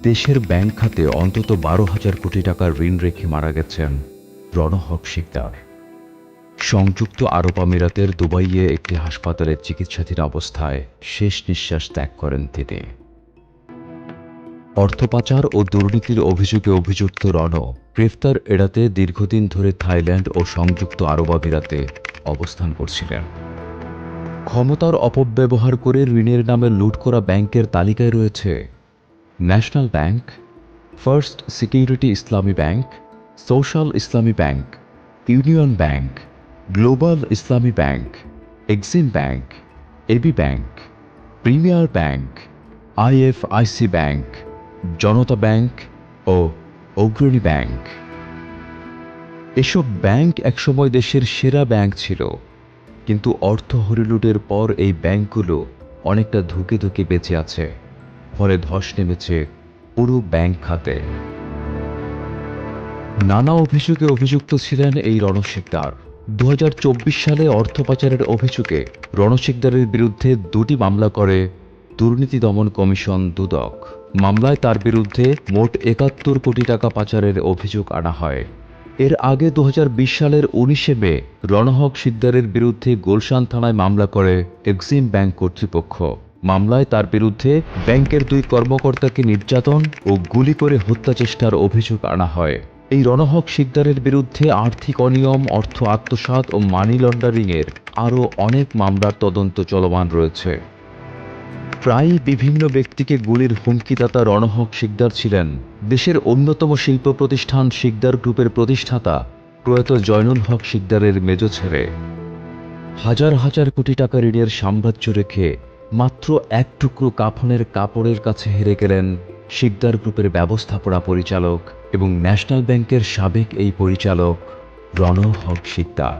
দেশের ব্যাংক খাতে অন্তত 12,000 কোটি টাকার ঋণ রেখে মারা গেছেন রণহক শিকদার। সংযুক্ত আরব আমিরাতের দুবাইয়ে একটি হাসপাতালে চিকিৎসাধীন অবস্থায় শেষ নিঃশ্বাস ত্যাগ করেন তিনি। অর্থ পাচার ও দুর্নীতির অভিযোগে অভিযুক্ত রণ গ্রেফতার এড়াতে দীর্ঘদিন ধরে থাইল্যান্ড ও সংযুক্ত আরব আমিরাতে অবস্থান করছিলেন। ক্ষমতার অপব্যবহার করে ঋণের নামে লুট করা ব্যাংকের তালিকায় রয়েছে national bank, first security Islami bank, social Islami bank, union bank, global Islami bank, EXIM bank, AB bank, premier bank, IFIC bank, Janata bank ও অগ্রণী ব্যাংক। এসব ব্যাংক একসময় দেশের সেরা ব্যাংক ছিল, কিন্তু অর্থ হরিলুটের পর এই ব্যাংকগুলো অনেকটা ধুকে ধুকে বেঁচে আছে, ফলে ধস নেমেছে পুরো ব্যাংক খাতে। নানা অভিযোগে অভিযুক্ত ছিলেন এই রণ শিকদার। 2024 সালে অর্থ পাচারের অভিযোগে রণ শিকদারের বিরুদ্ধে 2টি মামলা করে দুর্নীতি দমন কমিশন দুদক। মামলায় তার বিরুদ্ধে মোট 71 কোটি টাকা পাচারের অভিযোগ আনা হয়। এর আগে 2020 সালের 19 মে রণহক শিকদারের বিরুদ্ধে গুলশান থানায় মামলা করে এক্সিম ব্যাংক কর্তৃপক্ষ। মামলায় তার বিরুদ্ধে ব্যাংকের 2 কর্মকর্তাকে নির্যাতন ও গুলি করে হত্যা চেষ্টার অভিযোগ আনা হয়। এই রণহক শিকদারের বিরুদ্ধে আর্থিক অনিয়ম, অর্থ আত্মসাৎ ও মানি লন্ডারিংয়ের আরও অনেক মামলার তদন্ত চলমান রয়েছে। প্রায়ই বিভিন্ন ব্যক্তিকে গুলির হুমকিদাতা রণহক শিকদার ছিলেন দেশের অন্যতম শিল্প প্রতিষ্ঠান শিকদার গ্রুপের প্রতিষ্ঠাতা প্রয়াত জয়নুল হক শিকদারের মেজ ছেলে। হাজার হাজার কোটি টাকা ঋণের সাম্রাজ্য রেখে মাত্র এক টুকরো কাফনের কাপড়ের কাছে হেরে গেলেন শিকদার গ্রুপের ব্যবস্থাপনা পরিচালক এবং ন্যাশনাল ব্যাংকের সাবেক এই পরিচালক রণহক শিকদার।